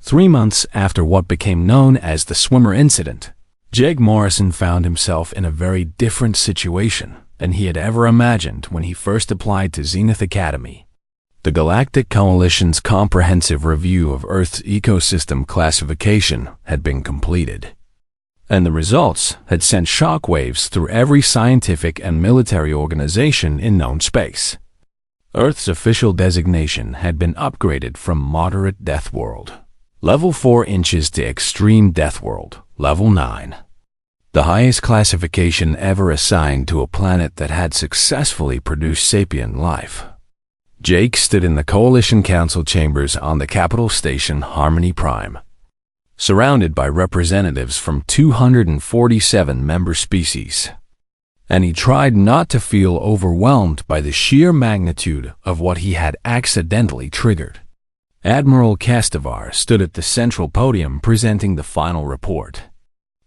3 months after what became known as the swimmer incident, Jake Morrison found himself in a very different situation than he had ever imagined when he first applied to Zenith Academy. The Galactic Coalition's comprehensive review of Earth's ecosystem classification had been completed, and the results had sent shockwaves through every scientific and military organization in known space. Earth's official designation had been upgraded from Moderate Death World, Level 4 inches, to Extreme Death World, Level 9. The highest classification ever assigned to a planet that had successfully produced sapient life. Jake stood in the Coalition Council chambers on the capital station Harmony Prime, surrounded by representatives from 247 member species, and he tried not to feel overwhelmed by the sheer magnitude of what he had accidentally triggered. Admiral Kestevar stood at the central podium presenting the final report,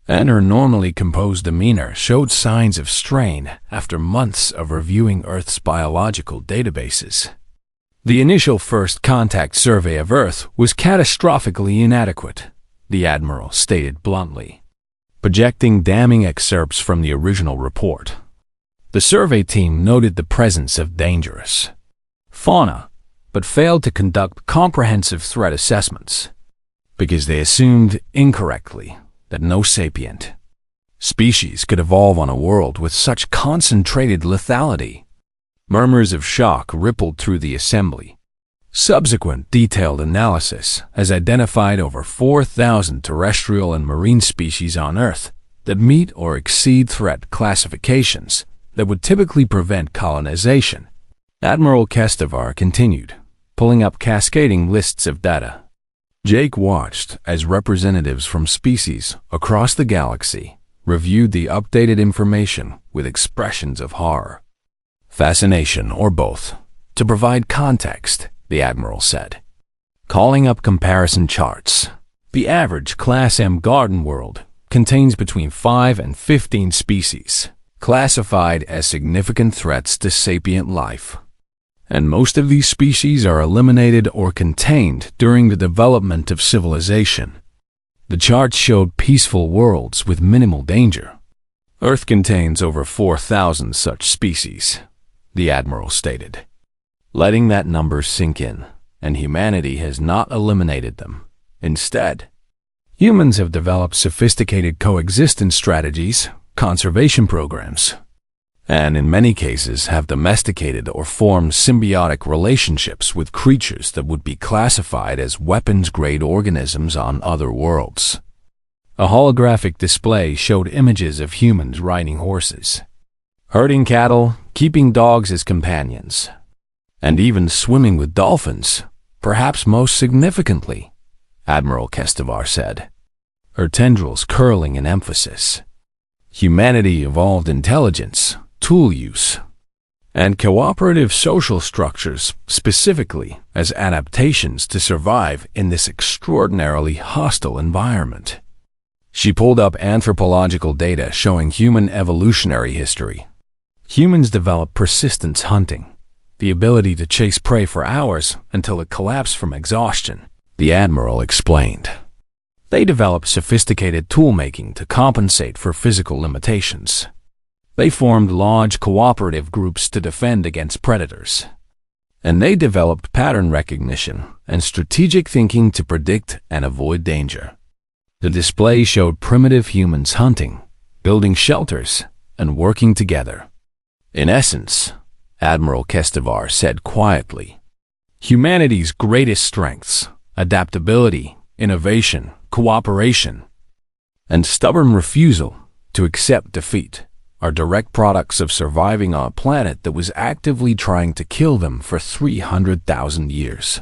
and her normally composed demeanor showed signs of strain after months of reviewing Earth's biological databases. The initial first contact survey of Earth was catastrophically inadequate, the Admiral stated bluntly, projecting damning excerpts from the original report. The survey team noted the presence of dangerous fauna, but failed to conduct comprehensive threat assessments, because they assumed incorrectly that no sapient species could evolve on a world with such concentrated lethality. Murmurs of shock rippled through the assembly. Subsequent detailed analysis has identified over 4,000 terrestrial and marine species on Earth that meet or exceed threat classifications that would typically prevent colonization. Admiral Kestevar continued, pulling up cascading lists of data. Jake watched as representatives from species across the galaxy reviewed the updated information with expressions of horror, fascination, or both. To provide context, the Admiral said, calling up comparison charts, the average Class M garden world contains between 5 and 15 species classified as significant threats to sapient life, and most of these species are eliminated or contained during the development of civilization. The charts showed peaceful worlds with minimal danger. Earth contains over 4,000 such species, the Admiral stated, letting that number sink in, and humanity has not eliminated them. Instead, humans have developed sophisticated coexistence strategies, conservation programs, and in many cases have domesticated or formed symbiotic relationships with creatures that would be classified as weapons-grade organisms on other worlds. A holographic display showed images of humans riding horses, herding cattle, keeping dogs as companions, and even swimming with dolphins, perhaps most significantly, Admiral Kestevar said, her tendrils curling in emphasis. Humanity evolved intelligence, tool use, and cooperative social structures specifically as adaptations to survive in this extraordinarily hostile environment. She pulled up anthropological data showing human evolutionary history. Humans developed persistence hunting, the ability to chase prey for hours until it collapsed from exhaustion, the Admiral explained. They developed sophisticated tool-making to compensate for physical limitations. They formed large cooperative groups to defend against predators. And they developed pattern recognition and strategic thinking to predict and avoid danger. The display showed primitive humans hunting, building shelters, and working together. In essence, Admiral Kestevar said quietly, humanity's greatest strengths, adaptability, innovation, cooperation, and stubborn refusal to accept defeat, are direct products of surviving on a planet that was actively trying to kill them for 300,000 years.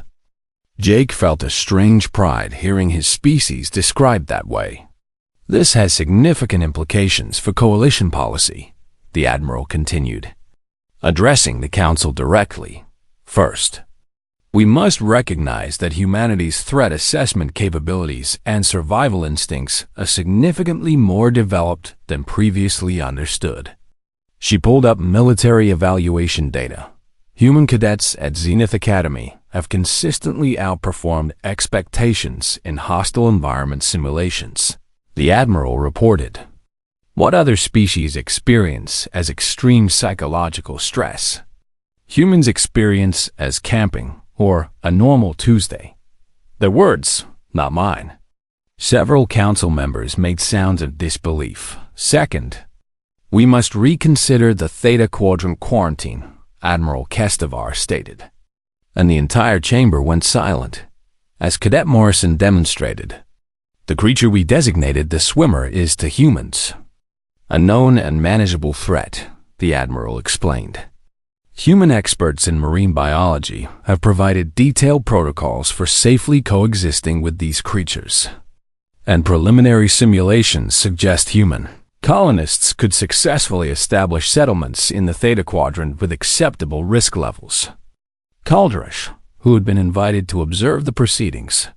Jake felt a strange pride hearing his species described that way. This has significant implications for coalition policy, the Admiral continued, addressing the Council directly. First, we must recognize that humanity's threat assessment capabilities and survival instincts are significantly more developed than previously understood. She pulled up military evaluation data. Human cadets at Zenith Academy have consistently outperformed expectations in hostile environment simulations, the Admiral reported. What other species experience as extreme psychological stress? Humans experience as camping or a normal Tuesday. Their words, not mine. Several council members made sounds of disbelief. Second, we must reconsider the Theta Quadrant quarantine, Admiral Kestevar stated. And the entire chamber went silent. As Cadet Morrison demonstrated, the creature we designated the swimmer is to humans a known and manageable threat, the Admiral explained. Human experts in marine biology have provided detailed protocols for safely coexisting with these creatures, and preliminary simulations suggest human colonists could successfully establish settlements in the Theta Quadrant with acceptable risk levels. Caldrash, who had been invited to observe the proceedings,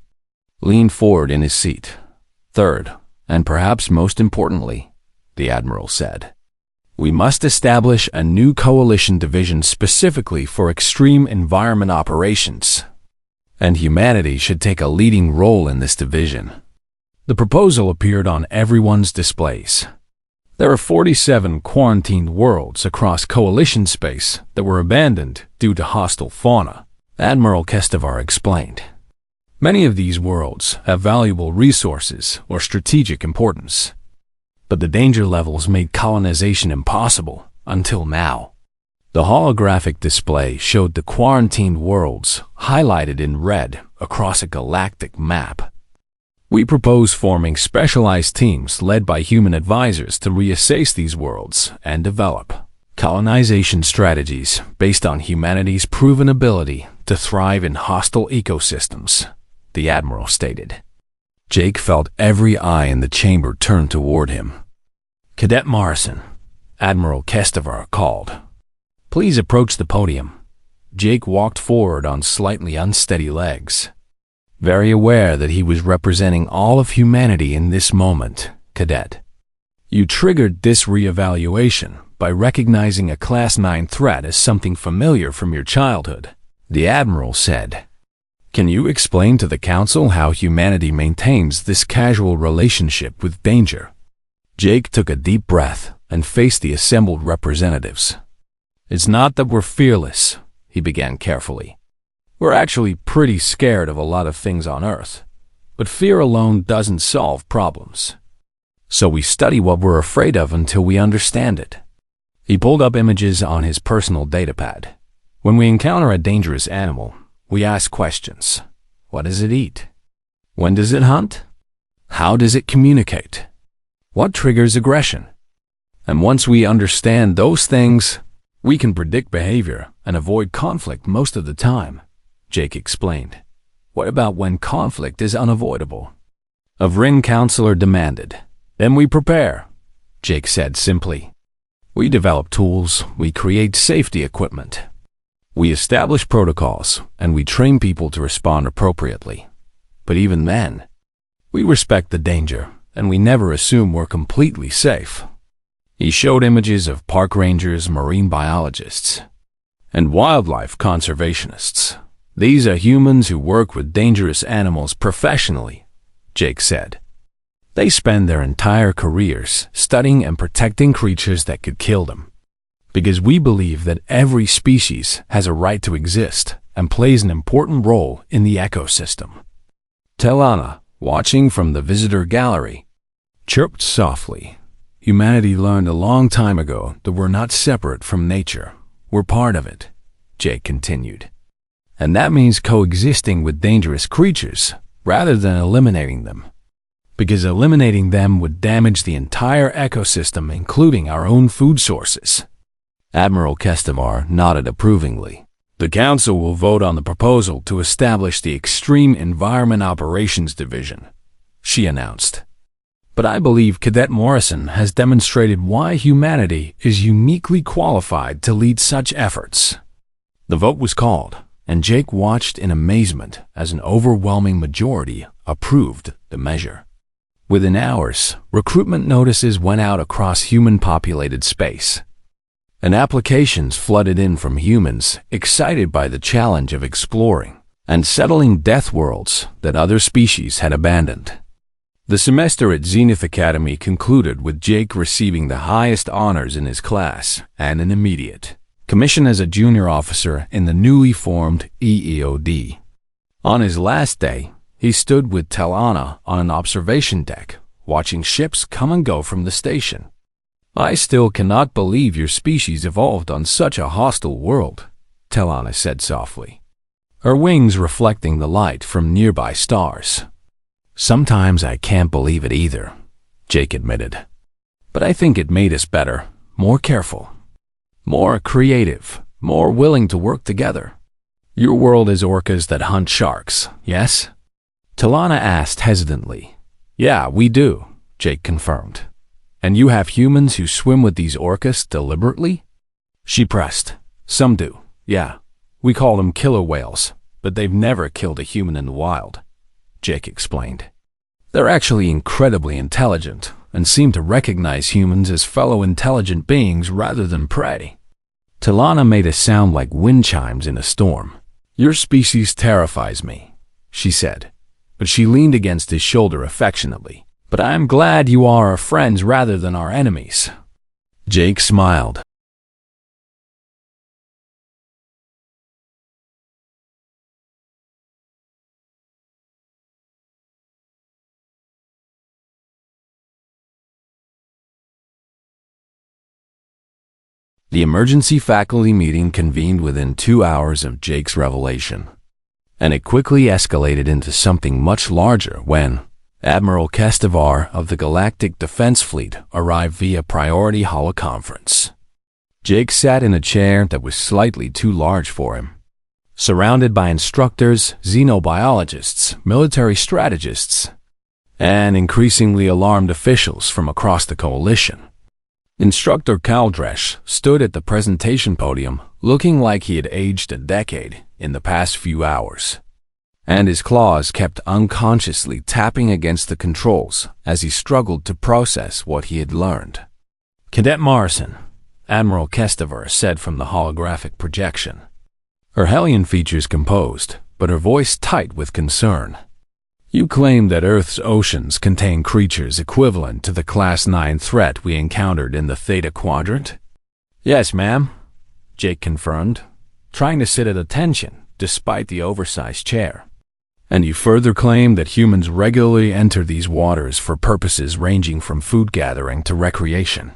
leaned forward in his seat. Third, and perhaps most importantly, the Admiral said, we must establish a new coalition division specifically for extreme environment operations, and humanity should take a leading role in this division. The proposal appeared on everyone's displays. There are 47 quarantined worlds across coalition space that were abandoned due to hostile fauna, Admiral Kestevar explained. Many of these worlds have valuable resources or strategic importance, but the danger levels made colonization impossible until now. The holographic display showed the quarantined worlds highlighted in red across a galactic map. We propose forming specialized teams led by human advisors to reassess these worlds and develop colonization strategies based on humanity's proven ability to thrive in hostile ecosystems, the Admiral stated. Jake felt every eye in the chamber turn toward him. Cadet Morrison, Admiral Kestevar called. Please approach the podium. Jake walked forward on slightly unsteady legs, very aware that he was representing all of humanity in this moment. Cadet, you triggered this reevaluation by recognizing a Class 9 threat as something familiar from your childhood, the Admiral said. Can you explain to the Council how humanity maintains this casual relationship with danger? Jake took a deep breath and faced the assembled representatives. It's not that we're fearless, he began carefully. We're actually pretty scared of a lot of things on Earth, but fear alone doesn't solve problems. So we study what we're afraid of until we understand it. He pulled up images on his personal datapad. When we encounter a dangerous animal, we ask questions. What does it eat? When does it hunt? How does it communicate? What triggers aggression? And once we understand those things, we can predict behavior and avoid conflict most of the time, Jake explained. What about when conflict is unavoidable? A Vryn counselor demanded. Then we prepare, Jake said simply. We develop tools, we create safety equipment. We establish protocols, and we train people to respond appropriately. But even then, we respect the danger, and we never assume we're completely safe. He showed images of park rangers, marine biologists, and wildlife conservationists. These are humans who work with dangerous animals professionally, Jake said. They spend their entire careers studying and protecting creatures that could kill them, because we believe that every species has a right to exist and plays an important role in the ecosystem. Telana, watching from the visitor gallery, chirped softly. Humanity learned a long time ago that we're not separate from nature. We're part of it, Jake continued. And that means coexisting with dangerous creatures rather than eliminating them, because eliminating them would damage the entire ecosystem, including our own food sources. Admiral Kestevar nodded approvingly. The Council will vote on the proposal to establish the Extreme Environment Operations Division, she announced. But I believe Cadet Morrison has demonstrated why humanity is uniquely qualified to lead such efforts. The vote was called, and Jake watched in amazement as an overwhelming majority approved the measure. Within hours, recruitment notices went out across human-populated space, and applications flooded in from humans excited by the challenge of exploring and settling death worlds that other species had abandoned. The semester at Zenith Academy concluded with Jake receiving the highest honors in his class and an immediate commission as a junior officer in the newly formed EEOD. On his last day, he stood with Talana on an observation deck, watching ships come and go from the station. "I still cannot believe your species evolved on such a hostile world," Talana said softly, her wings reflecting the light from nearby stars. "Sometimes I can't believe it either," Jake admitted. "But I think it made us better, more careful, more creative, more willing to work together." "Your world is orcas that hunt sharks, yes?" Talana asked hesitantly. "Yeah, we do," Jake confirmed. "And you have humans who swim with these orcas deliberately?" She pressed. "Some do, yeah. We call them killer whales, but they've never killed a human in the wild," Jake explained. "They're actually incredibly intelligent and seem to recognize humans as fellow intelligent beings rather than prey." Talana made a sound like wind chimes in a storm. "Your species terrifies me," she said, but she leaned against his shoulder affectionately. "But I'm glad you are our friends rather than our enemies." Jake smiled. The emergency faculty meeting convened within 2 hours of Jake's revelation, and it quickly escalated into something much larger when Admiral Kestevar of the Galactic Defense Fleet arrived via priority holoconference. Jake sat in a chair that was slightly too large for him, surrounded by instructors, xenobiologists, military strategists, and increasingly alarmed officials from across the coalition. Instructor Kaldresh stood at the presentation podium looking like he had aged a decade in the past few hours, and his claws kept unconsciously tapping against the controls as he struggled to process what he had learned. "Cadet Morrison," Admiral Kestevar said from the holographic projection, her Hellion features composed, but her voice tight with concern. "You claim that Earth's oceans contain creatures equivalent to the Class 9 threat we encountered in the Theta Quadrant?" "Yes, ma'am," Jake confirmed, trying to sit at attention despite the oversized chair. "And you further claim that humans regularly enter these waters for purposes ranging from food gathering to recreation?"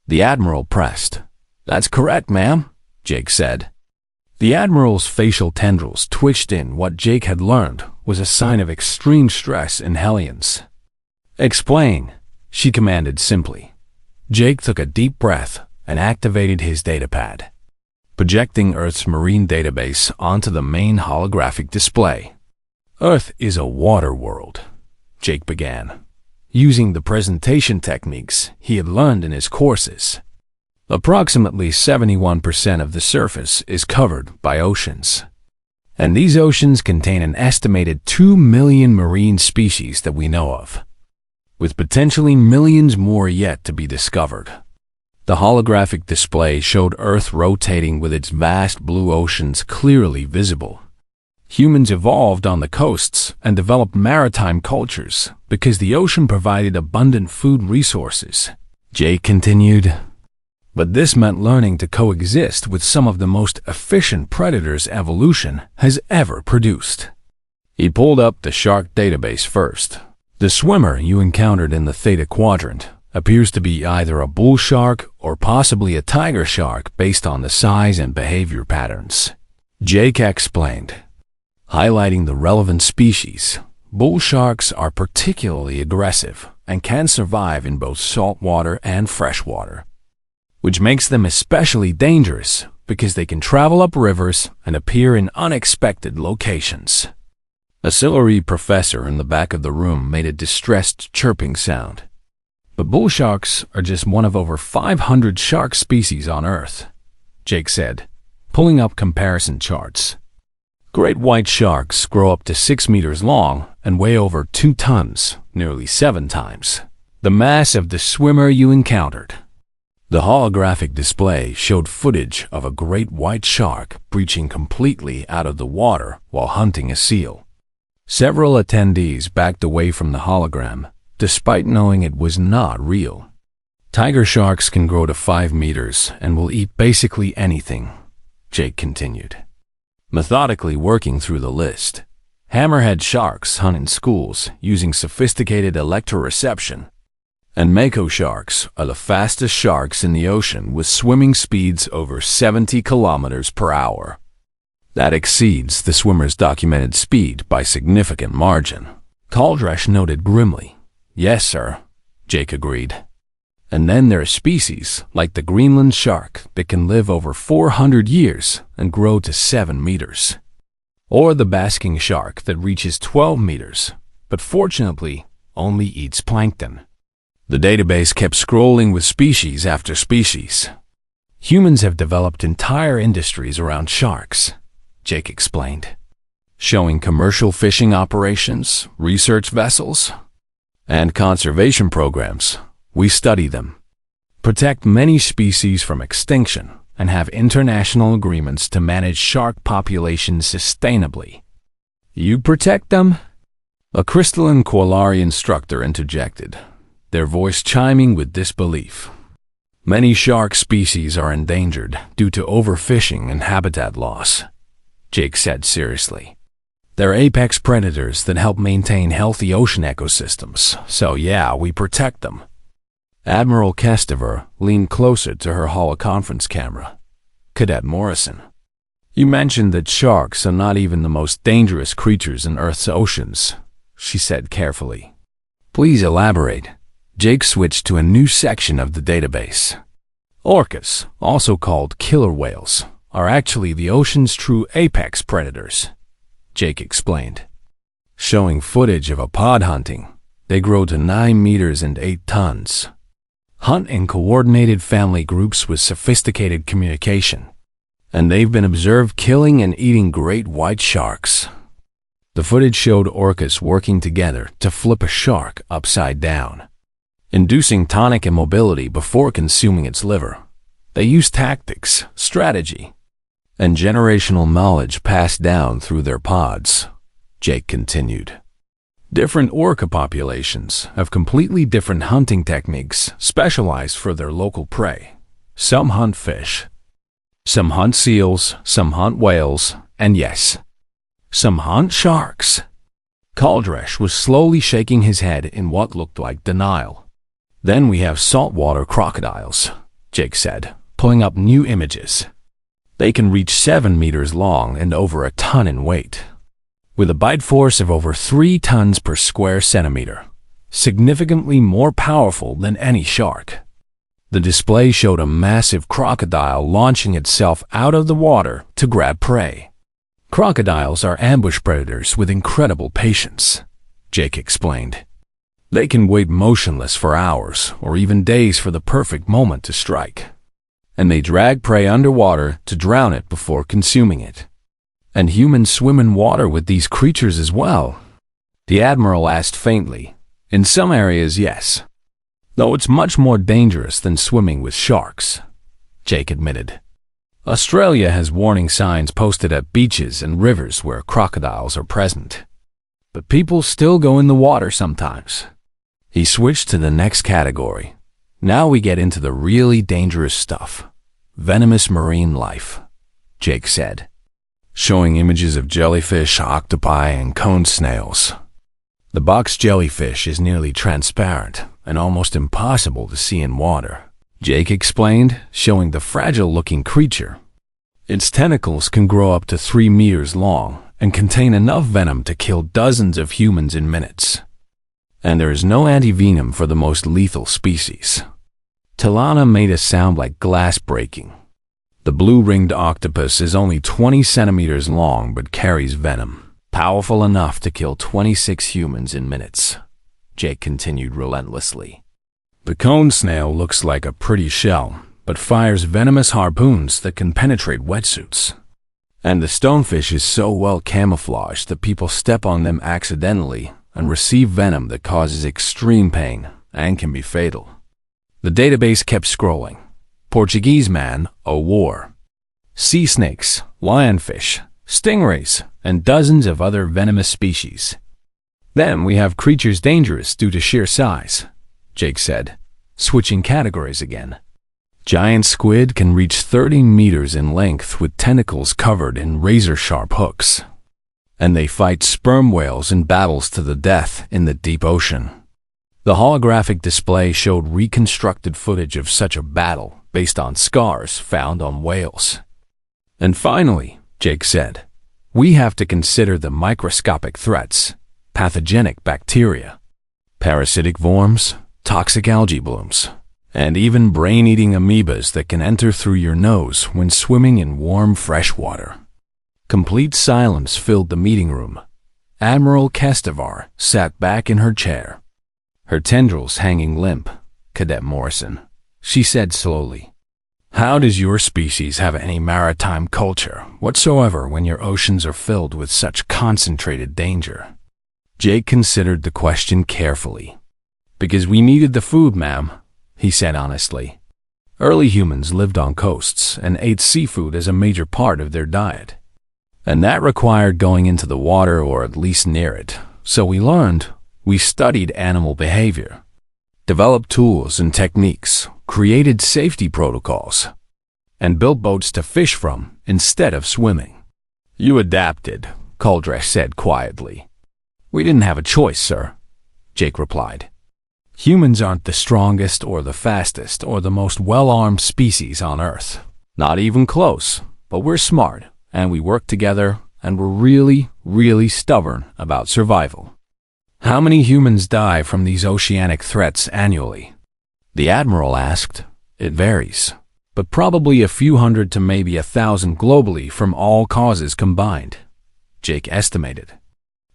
The Admiral pressed. "That's correct, ma'am," Jake said. The Admiral's facial tendrils twitched in what Jake had learned was a sign of extreme stress in Hellions. "Explain," she commanded simply. Jake took a deep breath and activated his datapad, projecting Earth's marine database onto the main holographic display. "Earth is a water world," Jake began, using the presentation techniques he had learned in his courses. Approximately 71% of the surface is covered by oceans, and these oceans contain an estimated 2 million marine species that we know of, with potentially millions more yet to be discovered. The holographic display showed Earth rotating with its vast blue oceans clearly visible. Humans evolved on the coasts and developed maritime cultures because the ocean provided abundant food resources, Jake continued. But this meant learning to coexist with some of the most efficient predators evolution has ever produced. He pulled up the shark database first. The swimmer you encountered in the Theta Quadrant appears to be either a bull shark or possibly a tiger shark based on the size and behavior patterns, Jake explained, highlighting the relevant species. Bull sharks are particularly aggressive and can survive in both saltwater and freshwater, which makes them especially dangerous because they can travel up rivers and appear in unexpected locations. A Sillery professor in the back of the room made a distressed chirping sound. But bull sharks are just one of over 500 shark species on Earth, Jake said, pulling up comparison charts. Great white sharks grow up to 6 meters long and weigh over 2 tons, nearly 7 times the mass of the swimmer you encountered. The holographic display showed footage of a great white shark breaching completely out of the water while hunting a seal. Several attendees backed away from the hologram, despite knowing it was not real. Tiger sharks can grow to 5 meters and will eat basically anything, Jake continued, methodically working through the list. Hammerhead sharks hunt in schools using sophisticated electroreception, and mako sharks are the fastest sharks in the ocean with swimming speeds over 70 kilometers per hour. That exceeds the swimmer's documented speed by significant margin. Caldresh noted grimly. Yes, sir, Jake agreed. And then there are species like the Greenland shark that can live over 400 years and grow to 7 meters. Or the basking shark that reaches 12 meters, but fortunately only eats plankton. The database kept scrolling with species after species. Humans have developed entire industries around sharks, Jake explained, showing commercial fishing operations, research vessels, and conservation programs. We study them, protect many species from extinction, and have international agreements to manage shark populations sustainably. You protect them? A crystalline Qualari instructor interjected, their voice chiming with disbelief. Many shark species are endangered due to overfishing and habitat loss, Jake said seriously. They're apex predators that help maintain healthy ocean ecosystems, so yeah, we protect them. Admiral Kestever leaned closer to her holoconference camera. Cadet Morrison, you mentioned that sharks are not even the most dangerous creatures in Earth's oceans, she said carefully. Please elaborate. Jake switched to a new section of the database. Orcas, also called killer whales, are actually the ocean's true apex predators, Jake explained. Showing footage of a pod hunting, they grow to 9 meters and 8 tons. Hunt in coordinated family groups with sophisticated communication, and they've been observed killing and eating great white sharks. The footage showed orcas working together to flip a shark upside down, inducing tonic immobility before consuming its liver. They use tactics, strategy, and generational knowledge passed down through their pods, Jake continued. Different orca populations have completely different hunting techniques specialized for their local prey. Some hunt fish, some hunt seals, some hunt whales, and yes, some hunt sharks. Caldresh was slowly shaking his head in what looked like denial. Then we have saltwater crocodiles, Jake said, pulling up new images. They can reach 7 meters long and over a ton in weight, with a bite force of over 3 tons per square centimeter, significantly more powerful than any shark. The display showed a massive crocodile launching itself out of the water to grab prey. Crocodiles are ambush predators with incredible patience, Jake explained. They can wait motionless for hours or even days for the perfect moment to strike, and they drag prey underwater to drown it before consuming it. And humans swim in water with these creatures as well? The Admiral asked faintly. In some areas, yes. Though it's much more dangerous than swimming with sharks, Jake admitted. Australia has warning signs posted at beaches and rivers where crocodiles are present. But people still go in the water sometimes. He switched to the next category. Now we get into the really dangerous stuff. Venomous marine life, Jake said, showing images of jellyfish, octopi, and cone snails. The box jellyfish is nearly transparent and almost impossible to see in water, Jake explained, showing the fragile-looking creature. Its tentacles can grow up to 3 meters long and contain enough venom to kill dozens of humans in minutes. And there is no antivenom for the most lethal species. Talana made a sound like glass breaking. The blue-ringed octopus is only 20 centimeters long but carries venom, powerful enough to kill 26 humans in minutes, Jake continued relentlessly. The cone snail looks like a pretty shell, but fires venomous harpoons that can penetrate wetsuits. And the stonefish is so well camouflaged that people step on them accidentally and receive venom that causes extreme pain and can be fatal. The database kept scrolling, Portuguese man, a war. Sea snakes, lionfish, stingrays, and dozens of other venomous species. Then we have creatures dangerous due to sheer size, Jake said, switching categories again. Giant squid can reach 30 meters in length with tentacles covered in razor-sharp hooks. And they fight sperm whales in battles to the death in the deep ocean. The holographic display showed reconstructed footage of such a battle based on scars found on whales. And finally, Jake said, we have to consider the microscopic threats, pathogenic bacteria, parasitic worms, toxic algae blooms, and even brain-eating amoebas that can enter through your nose when swimming in warm fresh water. Complete silence filled the meeting room. Admiral Kestevar sat back in her chair, her tendrils hanging limp. Cadet Morrison, she said slowly, how does your species have any maritime culture whatsoever when your oceans are filled with such concentrated danger? Jake considered the question carefully. Because we needed the food, ma'am, he said honestly. Early humans lived on coasts and ate seafood as a major part of their diet. And that required going into the water or at least near it. So we studied animal behavior, developed tools and techniques, created safety protocols, and built boats to fish from instead of swimming. You adapted, Caldresh said quietly. We didn't have a choice, sir, Jake replied. Humans aren't the strongest or the fastest or the most well-armed species on Earth. Not even close, but we're smart, and we work together, and we're really, really stubborn about survival. How many humans die from these oceanic threats annually? The Admiral asked. It varies, but probably a few hundred to maybe 1,000 globally from all causes combined, Jake estimated.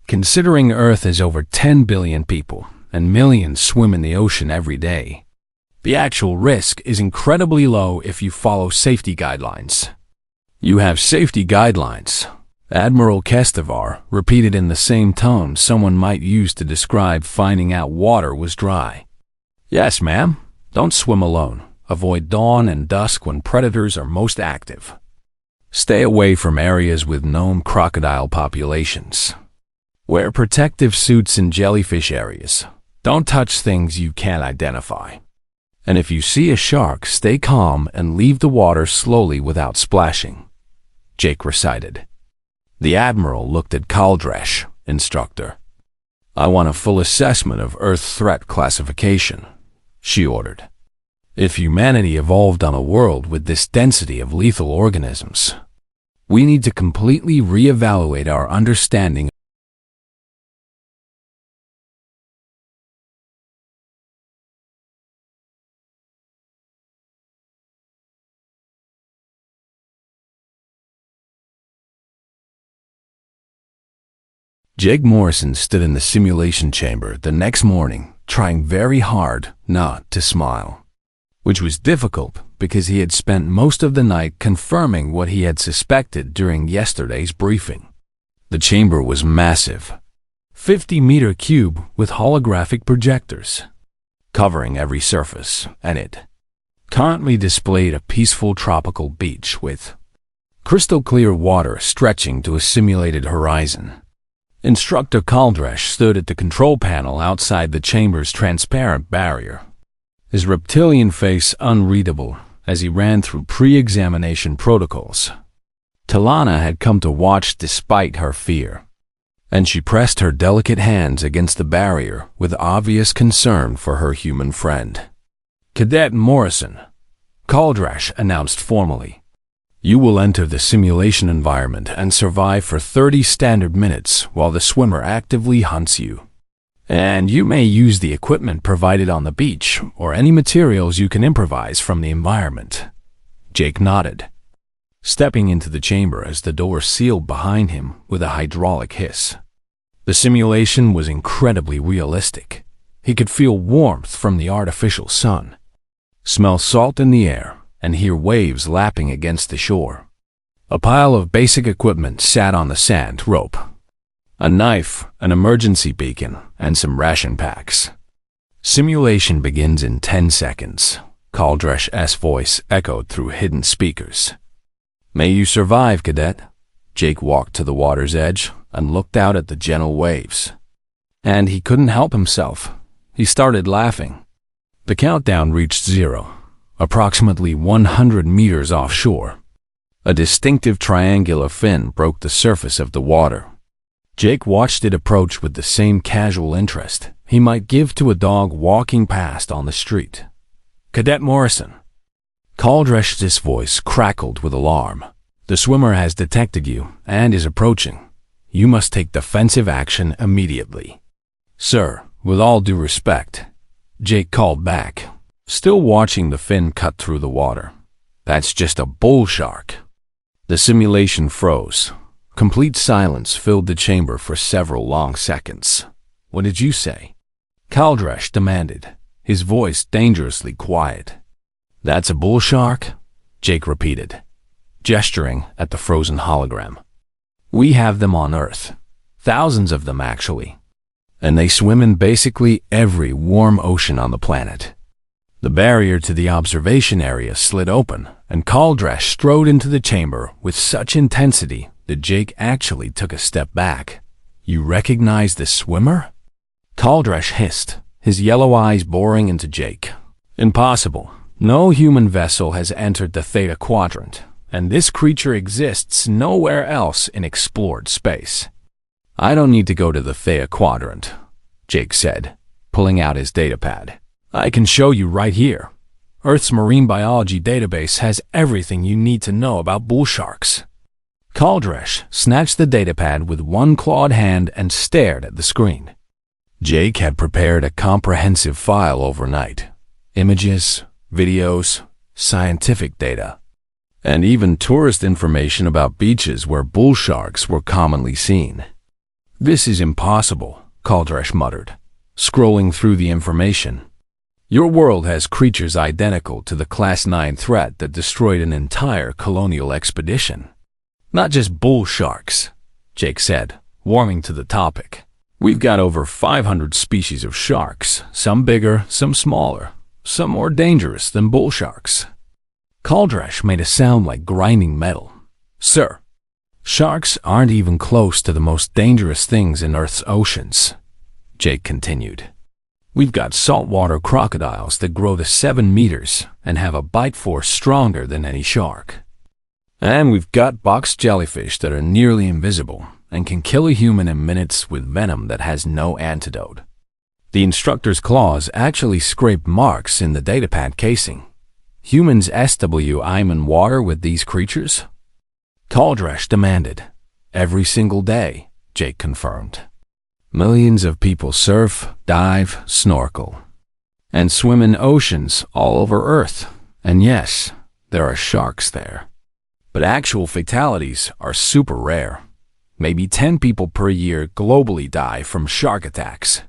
Considering Earth is over 10 billion people, and millions swim in the ocean every day, the actual risk is incredibly low if you follow safety guidelines. You have safety guidelines, Admiral Kestevar repeated in the same tone someone might use to describe finding out water was dry. Yes, ma'am. Don't swim alone. Avoid dawn and dusk when predators are most active. Stay away from areas with known crocodile populations. Wear protective suits in jellyfish areas. Don't touch things you can't identify. And if you see a shark, stay calm and leave the water slowly without splashing, Jake recited. The Admiral looked at Caldresh, instructor. I want a full assessment of Earth threat classification, she ordered. If humanity evolved on a world with this density of lethal organisms, we need to completely reevaluate our understanding. Jake Morrison stood in the simulation chamber the next morning, trying very hard not to smile, which was difficult because he had spent most of the night confirming what he had suspected during yesterday's briefing. The chamber was massive, 50-meter cube with holographic projectors, covering every surface, and it currently displayed a peaceful tropical beach with crystal-clear water stretching to a simulated horizon. Instructor Caldresh stood at the control panel outside the chamber's transparent barrier, his reptilian face unreadable as he ran through pre-examination protocols. Talana had come to watch despite her fear, and she pressed her delicate hands against the barrier with obvious concern for her human friend. Cadet Morrison, Caldresh announced formally. You will enter the simulation environment and survive for 30 standard minutes while the swimmer actively hunts you. And you may use the equipment provided on the beach or any materials you can improvise from the environment. Jake nodded, stepping into the chamber as the door sealed behind him with a hydraulic hiss. The simulation was incredibly realistic. He could feel warmth from the artificial sun, smell salt in the air, and hear waves lapping against the shore. A pile of basic equipment sat on the sand rope. A knife, an emergency beacon, and some ration packs. Simulation begins in 10 seconds, Kaldresh's voice echoed through hidden speakers. "May you survive, Cadet." Jake walked to the water's edge and looked out at the gentle waves. And he couldn't help himself. He started laughing. The countdown reached 0, approximately 100 meters offshore. A distinctive triangular fin broke the surface of the water. Jake watched it approach with the same casual interest he might give to a dog walking past on the street. "Cadet Morrison." Kaldresh's voice crackled with alarm. "The swimmer has detected you and is approaching. You must take defensive action immediately." "Sir, with all due respect," Jake called back, still watching the fin cut through the water. "That's just a bull shark." The simulation froze. Complete silence filled the chamber for several long seconds. "What did you say?" Kaldresh demanded, his voice dangerously quiet. "That's a bull shark?" Jake repeated, gesturing at the frozen hologram. "We have them on Earth. Thousands of them, actually. And they swim in basically every warm ocean on the planet." The barrier to the observation area slid open, and Kaldresh strode into the chamber with such intensity that Jake actually took a step back. "You recognize the swimmer?" Kaldresh hissed, his yellow eyes boring into Jake. "Impossible. No human vessel has entered the Theta Quadrant, and this creature exists nowhere else in explored space." "I don't need to go to the Theta Quadrant," Jake said, pulling out his datapad. "I can show you right here. Earth's marine biology database has everything you need to know about bull sharks." Kaldresh snatched the datapad with one clawed hand and stared at the screen. Jake had prepared a comprehensive file overnight. Images, videos, scientific data, and even tourist information about beaches where bull sharks were commonly seen. "This is impossible," Kaldresh muttered, scrolling through the information. "Your world has creatures identical to the Class 9 threat that destroyed an entire colonial expedition." "Not just bull sharks," Jake said, warming to the topic. "We've got over 500 species of sharks, some bigger, some smaller, some more dangerous than bull sharks." Kaldresh made a sound like grinding metal. "Sir, sharks aren't even close to the most dangerous things in Earth's oceans," Jake continued. "We've got saltwater crocodiles that grow to 7 meters and have a bite force stronger than any shark. And we've got box jellyfish that are nearly invisible and can kill a human in minutes with venom that has no antidote. The instructor's claws actually scrape marks in the datapad casing. Humans SWIM in water with these creatures?" Kaldresh demanded. "Every single day," Jake confirmed. "Millions of people surf, dive, snorkel, and swim in oceans all over Earth. And yes, there are sharks there. But actual fatalities are super rare. Maybe 10 people per year globally die from shark attacks."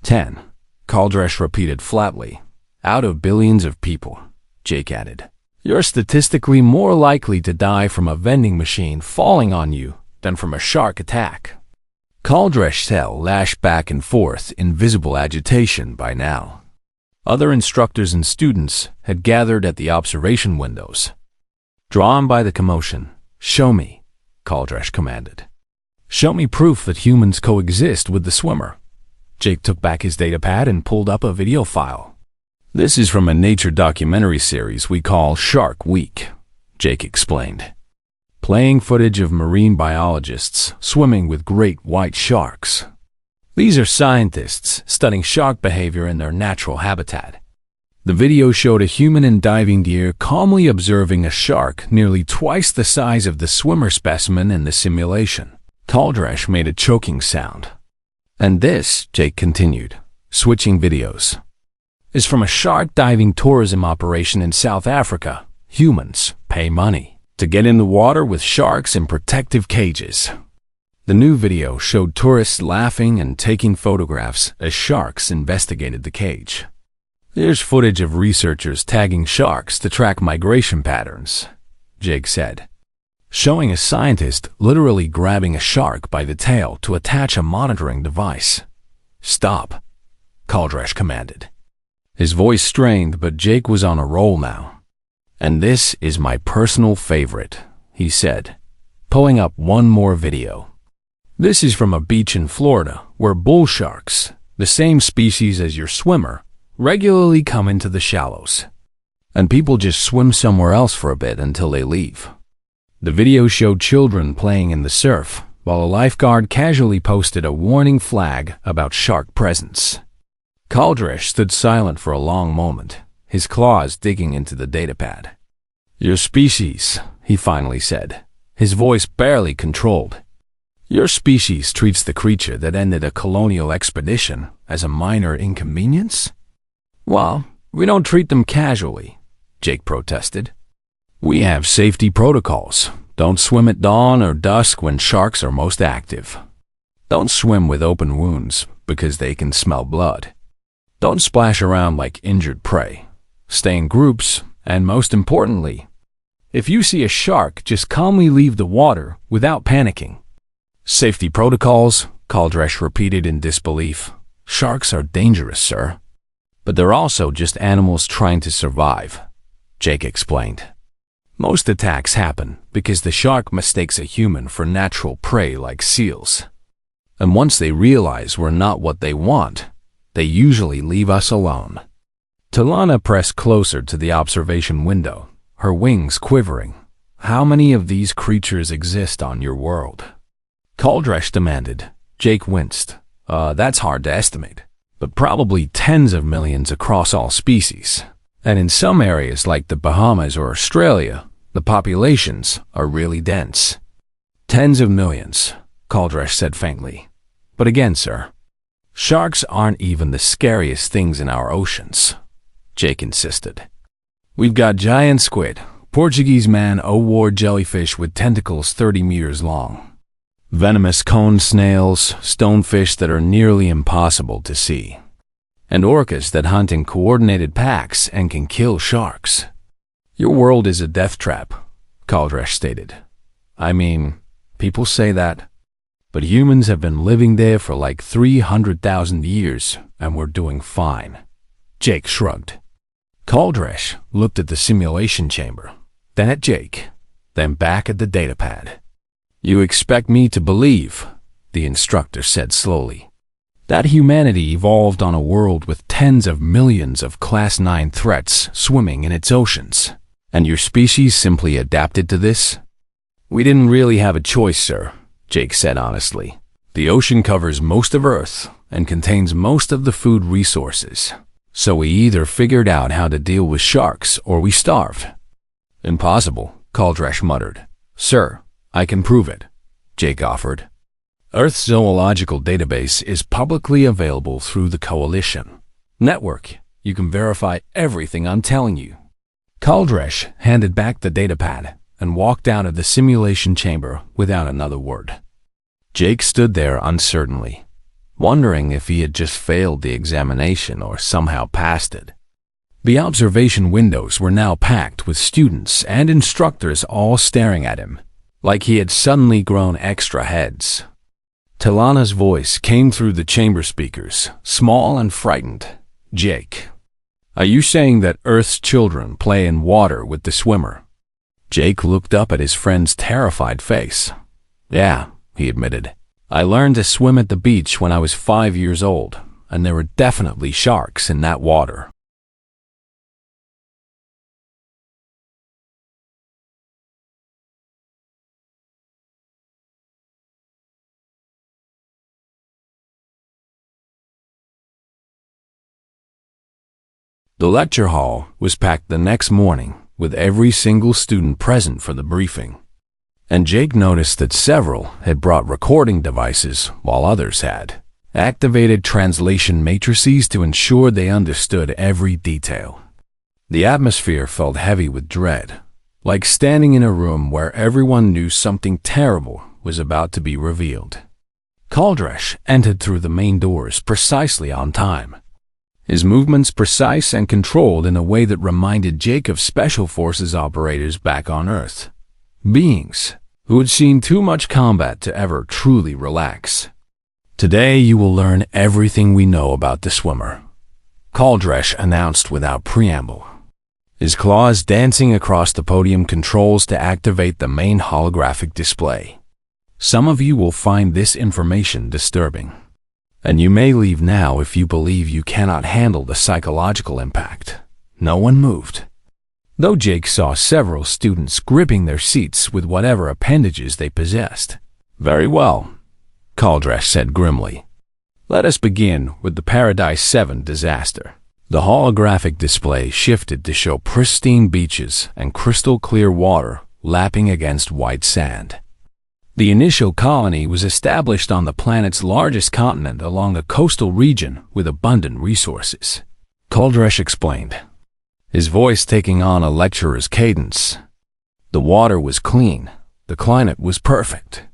10, Kaldresh repeated flatly. "Out of billions of people," Jake added. "You're statistically more likely to die from a vending machine falling on you than from a shark attack." Kaldresh's cell lashed back and forth in visible agitation by now. Other instructors and students had gathered at the observation windows. Drawn by the commotion, "Show me," Kaldresh commanded. "Show me proof that humans coexist with the swimmer." Jake took back his datapad and pulled up a video file. "This is from a nature documentary series we call Shark Week," Jake explained. "Playing footage of marine biologists swimming with great white sharks. These are scientists studying shark behavior in their natural habitat. The video showed a human and diving gear calmly observing a shark nearly twice the size of the swimmer specimen in the simulation." Kaldresh made a choking sound. "And this," Jake continued, switching videos, "is from a shark diving tourism operation in South Africa. Humans pay money to get in the water with sharks in protective cages." The new video showed tourists laughing and taking photographs as sharks investigated the cage. "There's footage of researchers tagging sharks to track migration patterns," Jake said, showing a scientist literally grabbing a shark by the tail to attach a monitoring device. "Stop," Kaldresh commanded. His voice strained, but Jake was on a roll now. "And this is my personal favorite," he said, pulling up one more video. "This is from a beach in Florida where bull sharks, the same species as your swimmer, regularly come into the shallows. And people just swim somewhere else for a bit until they leave." The video showed children playing in the surf, while a lifeguard casually posted a warning flag about shark presence. Kaldresh stood silent for a long moment, his claws digging into the datapad. "Your species," he finally said, his voice barely controlled. "Your species treats the creature that ended a colonial expedition as a minor inconvenience?" "Well, we don't treat them casually," Jake protested. "We have safety protocols. Don't swim at dawn or dusk when sharks are most active. Don't swim with open wounds because they can smell blood. Don't splash around like injured prey. Stay in groups, and most importantly, if you see a shark, just calmly leave the water without panicking." "Safety protocols," Kaldresh repeated in disbelief. "Sharks are dangerous, sir." "But they're also just animals trying to survive," Jake explained. "Most attacks happen because the shark mistakes a human for natural prey like seals. And once they realize we're not what they want, they usually leave us alone." Talana pressed closer to the observation window, her wings quivering. "How many of these creatures exist on your world?" Kaldresh demanded. Jake winced. That's hard to estimate, but probably tens of millions across all species. And in some areas like the Bahamas or Australia, the populations are really dense." "Tens of millions," Kaldresh said faintly. "But again, sir, sharks aren't even the scariest things in our oceans," Jake insisted. "We've got giant squid, Portuguese man-o'-war jellyfish with tentacles 30 meters long, venomous cone snails, stonefish that are nearly impossible to see, and orcas that hunt in coordinated packs and can kill sharks." "Your world is a death trap," Kaldresh stated. "I mean, people say that, but humans have been living there for like 300,000 years, and we're doing fine." Jake shrugged. Kaldresh looked at the simulation chamber, then at Jake, then back at the datapad. "You expect me to believe," the instructor said slowly, "that humanity evolved on a world with tens of millions of Class 9 threats swimming in its oceans, and your species simply adapted to this?" "We didn't really have a choice, sir," Jake said honestly. "The ocean covers most of Earth and contains most of the food resources, so we either figured out how to deal with sharks or we starved." "Impossible," Kaldresh muttered. "Sir, I can prove it," Jake offered. "Earth's zoological database is publicly available through the Coalition network. You can verify everything I'm telling you." Kaldresh handed back the datapad and walked out of the simulation chamber without another word. Jake stood there uncertainly, wondering if he had just failed the examination or somehow passed it. The observation windows were now packed with students and instructors all staring at him, like he had suddenly grown extra heads. Talana's voice came through the chamber speakers, small and frightened. "Jake, are you saying that Earth's children play in water with the swimmer?" Jake looked up at his friend's terrified face. "Yeah," he admitted. "I learned to swim at the beach when I was 5 years old, and there were definitely sharks in that water." The lecture hall was packed the next morning with every single student present for the briefing, and Jake noticed that several had brought recording devices while others had activated translation matrices to ensure they understood every detail. The atmosphere felt heavy with dread, like standing in a room where everyone knew something terrible was about to be revealed. Kaldresh entered through the main doors precisely on time, his movements precise and controlled in a way that reminded Jake of Special Forces operators back on Earth, beings who had seen too much combat to ever truly relax. "Today you will learn everything we know about the swimmer," Kaldresh announced without preamble, his claws dancing across the podium controls to activate the main holographic display. Some of you will find this information disturbing, and you may leave now if you believe you cannot handle the psychological impact. No one moved, though Jake saw several students gripping their seats with whatever appendages they possessed. Very well, Kaldresh said grimly. Let us begin with the Paradise 7 disaster. The holographic display shifted to show pristine beaches and crystal clear water lapping against white sand. The initial colony was established on the planet's largest continent along a coastal region with abundant resources, Kaldresh explained, his voice taking on a lecturer's cadence. The water was clean, the climate was perfect,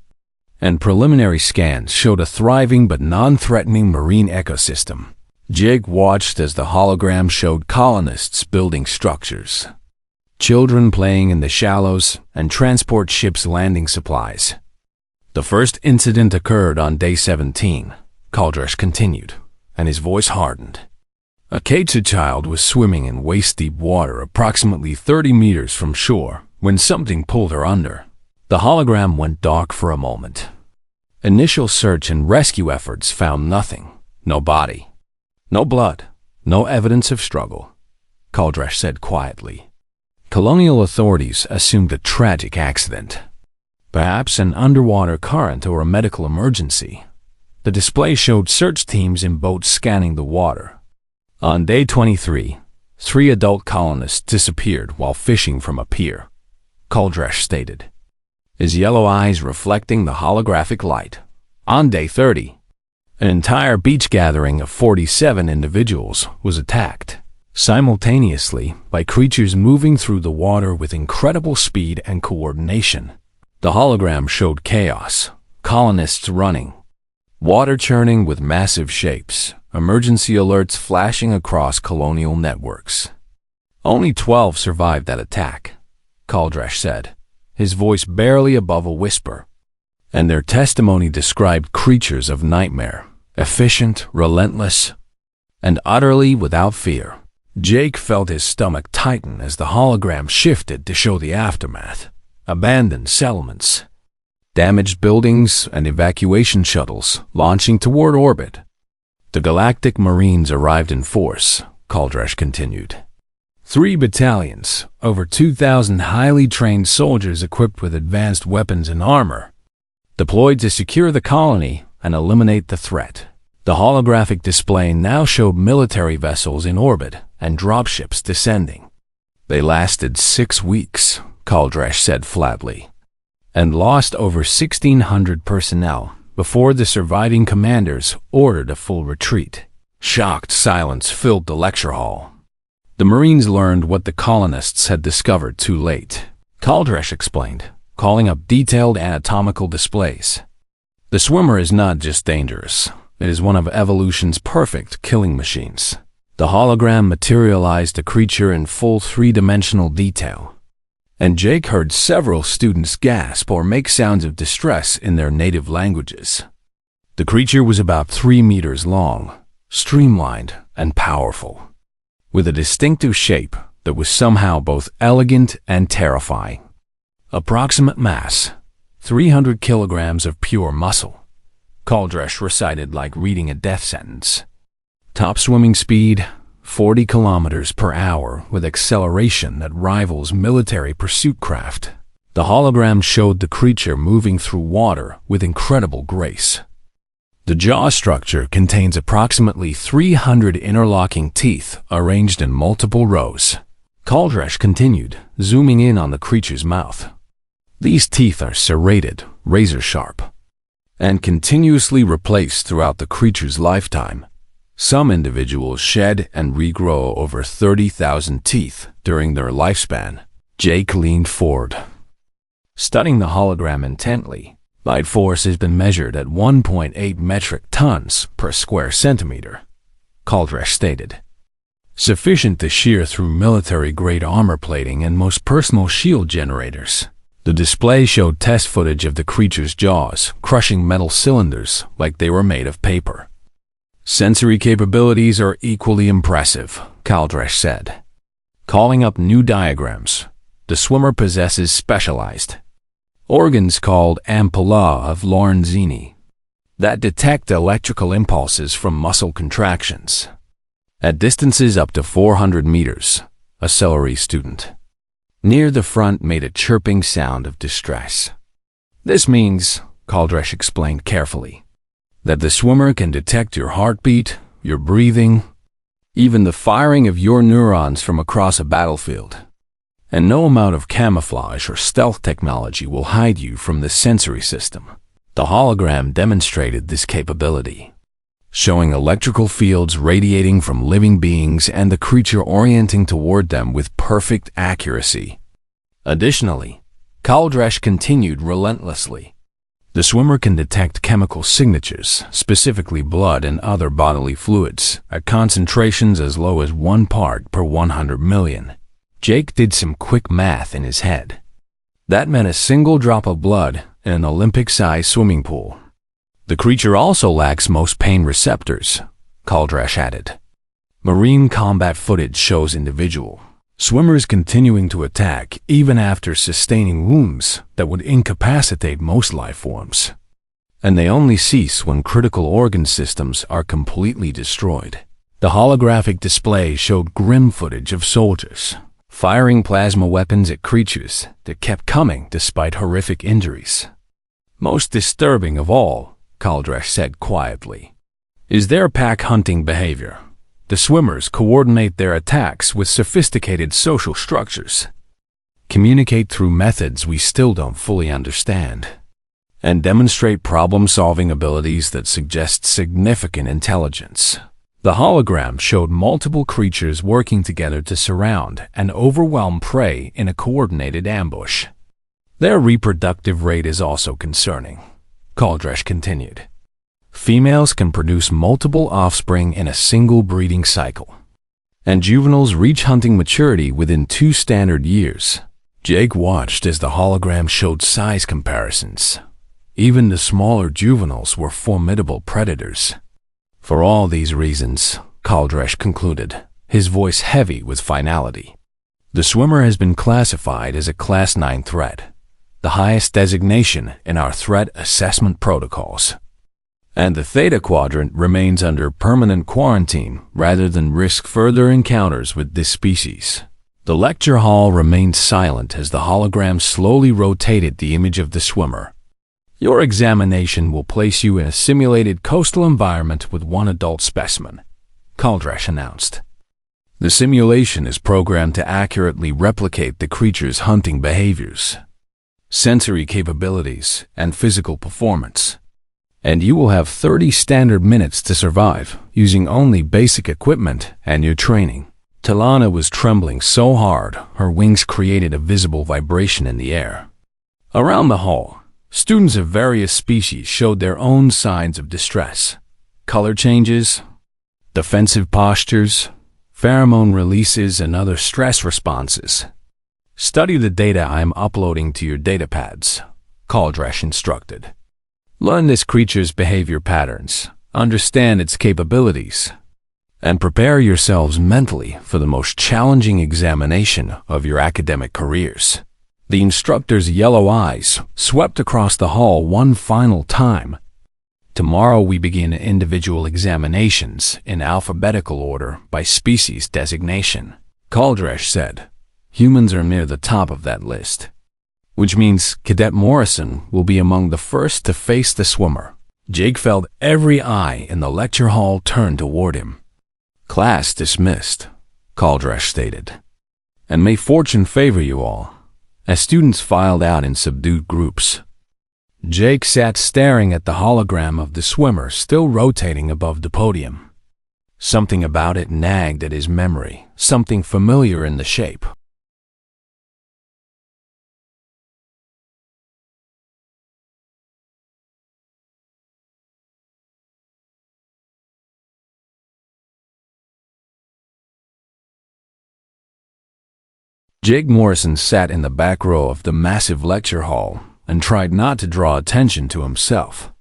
and preliminary scans showed a thriving but non-threatening marine ecosystem. Jake watched as the hologram showed colonists building structures, children playing in the shallows, and transport ships landing supplies. The first incident occurred on day 17, Kaldresh continued, and his voice hardened. A Keitsa child was swimming in waist-deep water approximately 30 meters from shore when something pulled her under. The hologram went dark for a moment. Initial search and rescue efforts found nothing. No body, no blood, no evidence of struggle, Kaldresh said quietly. Colonial authorities assumed a tragic accident, perhaps an underwater current or a medical emergency. The display showed search teams in boats scanning the water. On day 23, 3 adult colonists disappeared while fishing from a pier, Kaldresh stated, his yellow eyes reflecting the holographic light. On day 30, an entire beach gathering of 47 individuals was attacked simultaneously by creatures moving through the water with incredible speed and coordination. The hologram showed chaos, colonists running, water churning with massive shapes, emergency alerts flashing across colonial networks. Only 12 survived that attack, Kaldresh said, his voice barely above a whisper, and their testimony described creatures of nightmare, efficient, relentless, and utterly without fear. Jake felt his stomach tighten as the hologram shifted to show the aftermath. Abandoned settlements, damaged buildings, and evacuation shuttles launching toward orbit. The Galactic Marines arrived in force, Kaldresh continued. 3 battalions, over 2,000 highly trained soldiers equipped with advanced weapons and armor, deployed to secure the colony and eliminate the threat. The holographic display now showed military vessels in orbit and dropships descending. They lasted 6 weeks, Kaldresh said flatly, and lost over 1,600 personnel before the surviving commanders ordered a full retreat. Shocked silence filled the lecture hall. The Marines learned what the colonists had discovered too late, Kaldresh explained, calling up detailed anatomical displays. The swimmer is not just dangerous, it is one of evolution's perfect killing machines. The hologram materialized the creature in full 3-dimensional detail, and Jake heard several students gasp or make sounds of distress in their native languages. The creature was about 3 meters long, streamlined and powerful, with a distinctive shape that was somehow both elegant and terrifying. Approximate mass, 300 kilograms of pure muscle, Kaldresh recited like reading a death sentence. Top swimming speed, 40 kilometers per hour with acceleration that rivals military pursuit craft. The hologram showed the creature moving through water with incredible grace. The jaw structure contains approximately 300 interlocking teeth arranged in multiple rows. Kaldresh continued, zooming in on the creature's mouth. These teeth are serrated, razor-sharp, and continuously replaced throughout the creature's lifetime. Some individuals shed and regrow over 30,000 teeth during their lifespan. Jake leaned forward, studying the hologram intently. Light force has been measured at 1.8 metric tons per square centimeter, Kaldresh stated, sufficient to shear through military-grade armor plating and most personal shield generators. The display showed test footage of the creature's jaws crushing metal cylinders like they were made of paper. Sensory capabilities are equally impressive, Kaldresh said. Calling up new diagrams, the swimmer possesses specialized organs called ampulla of Lorenzini that detect electrical impulses from muscle contractions. At distances up to 400 meters, a celery student near the front made a chirping sound of distress. This means, Kaldresh explained carefully, that the swimmer can detect your heartbeat, your breathing, even the firing of your neurons from across a battlefield. And no amount of camouflage or stealth technology will hide you from this sensory system. The hologram demonstrated this capability, showing electrical fields radiating from living beings and the creature orienting toward them with perfect accuracy. Additionally, Kaldresh continued relentlessly. The swimmer can detect chemical signatures, specifically blood and other bodily fluids, at concentrations as low as 1 part per 100 million. Jake did some quick math in his head. That meant a single drop of blood in an Olympic-sized swimming pool. The creature also lacks most pain receptors, Kaldresh added. Marine combat footage shows individual swimmers continuing to attack even after sustaining wounds that would incapacitate most life forms. And they only cease when critical organ systems are completely destroyed. The holographic display showed grim footage of soldiers firing plasma weapons at creatures that kept coming despite horrific injuries. Most disturbing of all, Kaldresh said quietly, is their pack hunting behavior. The swimmers coordinate their attacks with sophisticated social structures, communicate through methods we still don't fully understand, and demonstrate problem-solving abilities that suggest significant intelligence. The hologram showed multiple creatures working together to surround and overwhelm prey in a coordinated ambush. Their reproductive rate is also concerning, Kaldresh continued. Females can produce multiple offspring in a single breeding cycle, and juveniles reach hunting maturity within 2 standard years. Jake watched as the hologram showed size comparisons. Even the smaller juveniles were formidable predators. For all these reasons, Kaldresh concluded, his voice heavy with finality, the swimmer has been classified as a Class 9 threat, the highest designation in our threat assessment protocols. And the Theta Quadrant remains under permanent quarantine rather than risk further encounters with this species. The lecture hall remained silent as the hologram slowly rotated the image of the swimmer. Your examination will place you in a simulated coastal environment with 1 adult specimen, Kaldresh announced. The simulation is programmed to accurately replicate the creature's hunting behaviors, sensory capabilities, and physical performance. And you will have 30 standard minutes to survive using only basic equipment and your training. Talana was trembling so hard her wings created a visible vibration in the air. Around the hall, students of various species showed their own signs of distress. Color changes, defensive postures, pheromone releases, and other stress responses. Study the data I am uploading to your datapads, Kaldresh instructed. Learn this creature's behavior patterns, understand its capabilities, and prepare yourselves mentally for the most challenging examination of your academic careers. The instructor's yellow eyes swept across the hall one final time. Tomorrow we begin individual examinations in alphabetical order by species designation, Kaldresh said. Humans are near the top of that list, which means Cadet Morrison will be among the first to face the swimmer. Jake felt every eye in the lecture hall turn toward him. Class dismissed, Kaldresh stated. And may fortune favor you all, as students filed out in subdued groups. Jake sat staring at the hologram of the swimmer still rotating above the podium. Something about it nagged at his memory, something familiar in the shape. Jake Morrison sat in the back row of the massive lecture hall and tried not to draw attention to himself.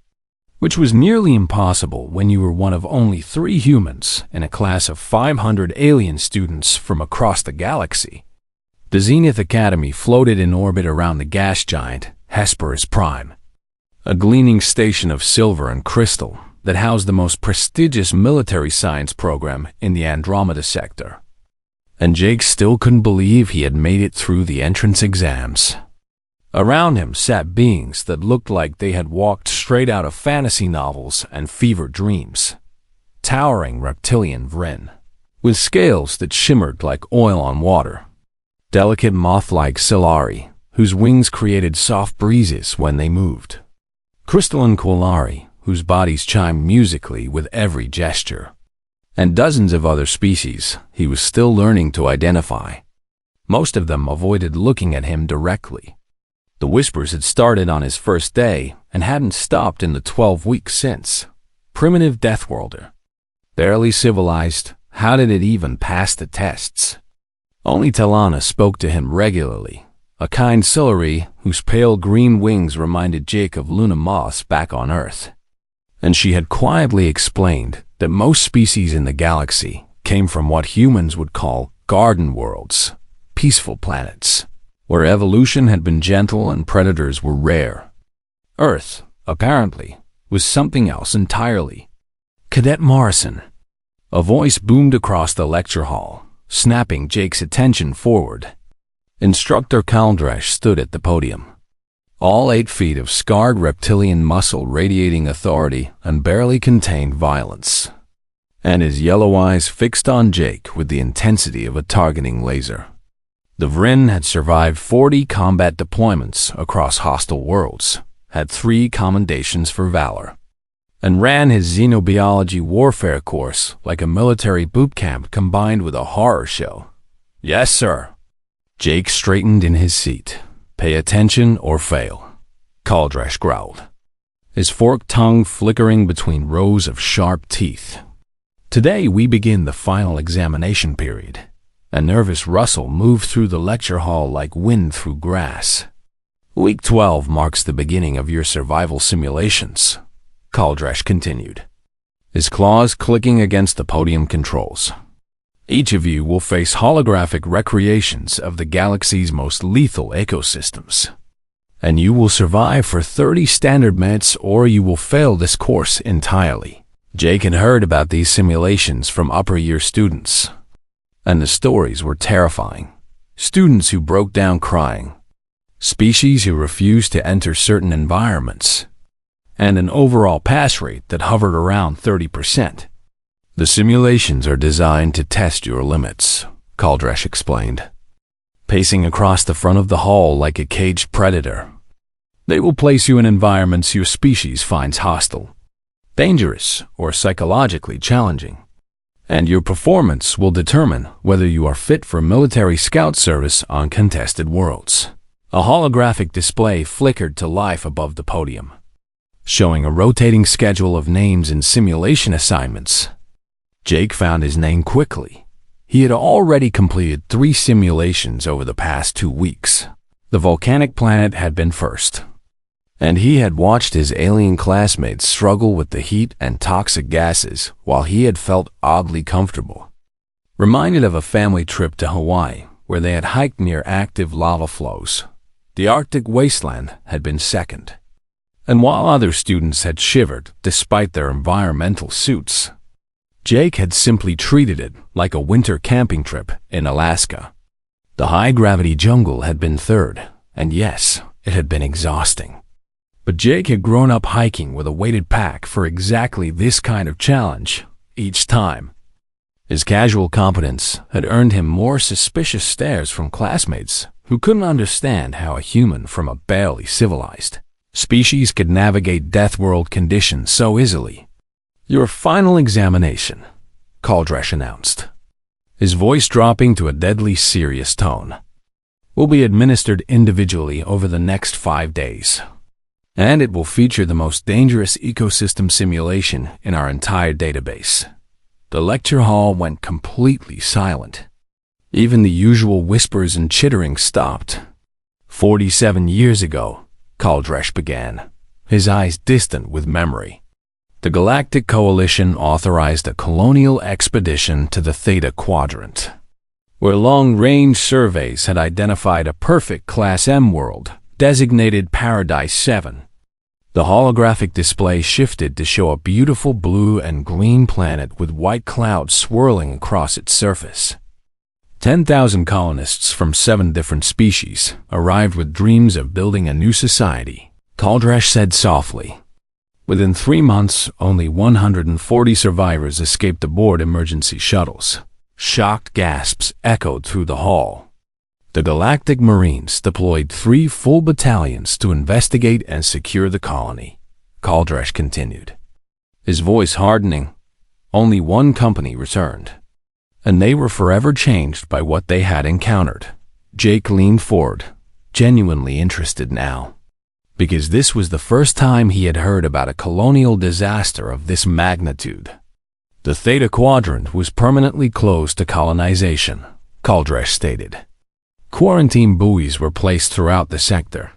which was nearly impossible when you were one of only 3 humans in a class of 500 alien students from across the galaxy. The Zenith Academy floated in orbit around the gas giant Hesperus Prime, a gleaming station of silver and crystal that housed the most prestigious military science program in the Andromeda sector. And Jake still couldn't believe he had made it through the entrance exams. Around him sat beings that looked like they had walked straight out of fantasy novels and fever dreams. Towering reptilian Vrin, with scales that shimmered like oil on water. Delicate moth-like Silari, whose wings created soft breezes when they moved. Crystalline Quillari, whose bodies chimed musically with every gesture. And dozens of other species he was still learning to identify. Most of them avoided looking at him directly. The whispers had started on his first day and hadn't stopped in the 12 weeks since. Primitive Deathworlder. Barely civilized, how did it even pass the tests? Only Talana spoke to him regularly, a kind Silari whose pale green wings reminded Jake of Luna moths back on Earth. And she had quietly explained that most species in the galaxy came from what humans would call garden worlds, peaceful planets, where evolution had been gentle and predators were rare. Earth, apparently, was something else entirely. Cadet Morrison. A voice boomed across the lecture hall, snapping Jake's attention forward. Instructor Kaldresh stood at the podium. All 8 feet of scarred reptilian muscle radiating authority and barely contained violence. And his yellow eyes fixed on Jake with the intensity of a targeting laser. The Vrin had survived 40 combat deployments across hostile worlds, had 3 commendations for valor, and ran his Xenobiology warfare course like a military boot camp combined with a horror show. Yes, sir. Jake straightened in his seat. Pay attention or fail, Kaldresh growled, his forked tongue flickering between rows of sharp teeth. Today we begin the final examination period. A nervous rustle moved through the lecture hall like wind through grass. Week 12 marks the beginning of your survival simulations, Kaldresh continued, his claws clicking against the podium controls. Each of you will face holographic recreations of the galaxy's most lethal ecosystems. And you will survive for 30 standard minutes or you will fail this course entirely. Jake had heard about these simulations from upper-year students, and the stories were terrifying. Students who broke down crying, species who refused to enter certain environments, and an overall pass rate that hovered around 30%. The simulations are designed to test your limits, Kaldresh explained, pacing across the front of the hall like a caged predator. They will place you in environments your species finds hostile, dangerous, or psychologically challenging, and your performance will determine whether you are fit for military scout service on contested worlds. A holographic display flickered to life above the podium, showing a rotating schedule of names and simulation assignments. Jake found his name quickly. He had already completed 3 simulations over the past 2 weeks. The volcanic planet had been first, and he had watched his alien classmates struggle with the heat and toxic gases while he had felt oddly comfortable. Reminded of a family trip to Hawaii where they had hiked near active lava flows, the Arctic wasteland had been second. And while other students had shivered despite their environmental suits, Jake had simply treated it like a winter camping trip in Alaska. The high-gravity jungle had been third, and yes, it had been exhausting. But Jake had grown up hiking with a weighted pack for exactly this kind of challenge each time. His casual competence had earned him more suspicious stares from classmates who couldn't understand how a human from a barely civilized species could navigate death world conditions so easily. Your final examination, Kaldresh announced, his voice dropping to a deadly serious tone, will be administered individually over the next 5 days, and it will feature the most dangerous ecosystem simulation in our entire database. The lecture hall went completely silent. Even the usual whispers and chittering stopped. 47 years ago, Kaldresh began, his eyes distant with memory. The Galactic Coalition authorized a colonial expedition to the Theta Quadrant, where long-range surveys had identified a perfect Class M world, designated Paradise 7. The holographic display shifted to show a beautiful blue and green planet with white clouds swirling across its surface. 10,000 colonists from 7 different species arrived with dreams of building a new society, Kaldresh said softly. Within 3 months, only 140 survivors escaped aboard emergency shuttles. Shocked gasps echoed through the hall. The Galactic Marines deployed 3 full battalions to investigate and secure the colony, Kaldresh continued. His voice hardening. Only 1 company returned, and they were forever changed by what they had encountered. Jake leaned forward, genuinely interested now, because this was the first time he had heard about a colonial disaster of this magnitude. The Theta Quadrant was permanently closed to colonization, Kaldresh stated. Quarantine buoys were placed throughout the sector,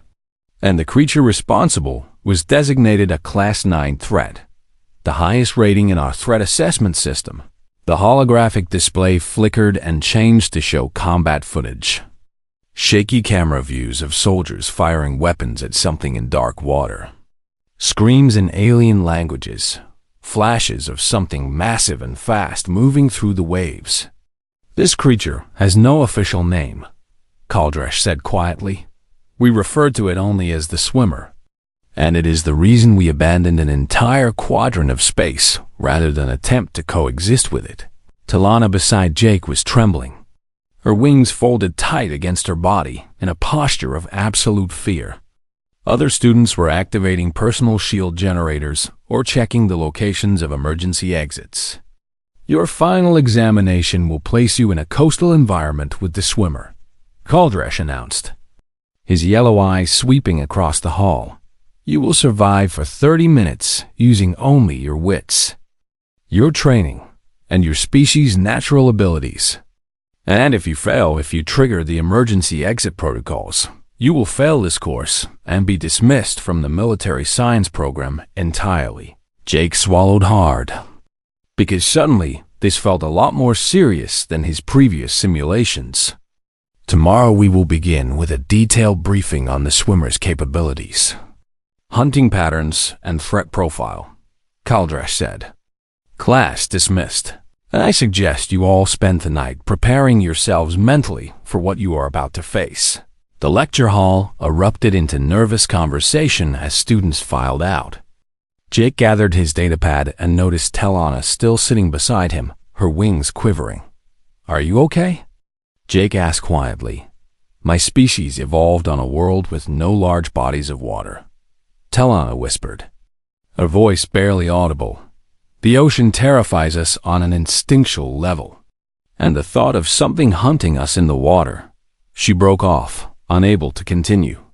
and the creature responsible was designated a Class 9 threat, the highest rating in our threat assessment system. The holographic display flickered and changed to show combat footage. Shaky camera views of soldiers firing weapons at something in dark water. Screams in alien languages. Flashes of something massive and fast moving through the waves. This creature has no official name, Kaldresh said quietly. We refer to it only as the Swimmer, and it is the reason we abandoned an entire quadrant of space rather than attempt to coexist with it. Talana beside Jake was trembling, her wings folded tight against her body in a posture of absolute fear. Other students were activating personal shield generators or checking the locations of emergency exits. Your final examination will place you in a coastal environment with the Swimmer, Kaldresh announced, his yellow eyes sweeping across the hall. You will survive for 30 minutes using only your wits, your training, and your species' natural abilities. And if you trigger the emergency exit protocols, you will fail this course and be dismissed from the military science program entirely. Jake swallowed hard, because suddenly this felt a lot more serious than his previous simulations. Tomorrow we will begin with a detailed briefing on the Swimmer's capabilities, hunting patterns, and threat profile, Kaldresh said. Class dismissed, and I suggest you all spend the night preparing yourselves mentally for what you are about to face. The lecture hall erupted into nervous conversation as students filed out. Jake gathered his datapad and noticed Talana still sitting beside him, her wings quivering. Are you okay? Jake asked quietly. My species evolved on a world with no large bodies of water, Talana whispered, her voice barely audible. The ocean terrifies us on an instinctual level, and the thought of something hunting us in the water. She broke off, unable to continue.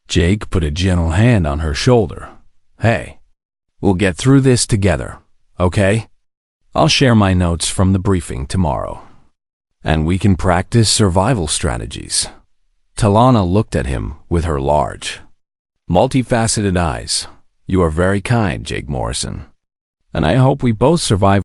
Jake put a gentle hand on her shoulder. Hey, we'll get through this together, okay? I'll share my notes from the briefing tomorrow, and we can practice survival strategies. Talana looked at him with her large, multifaceted eyes. You are very kind, Jake Morrison, and I hope we both survive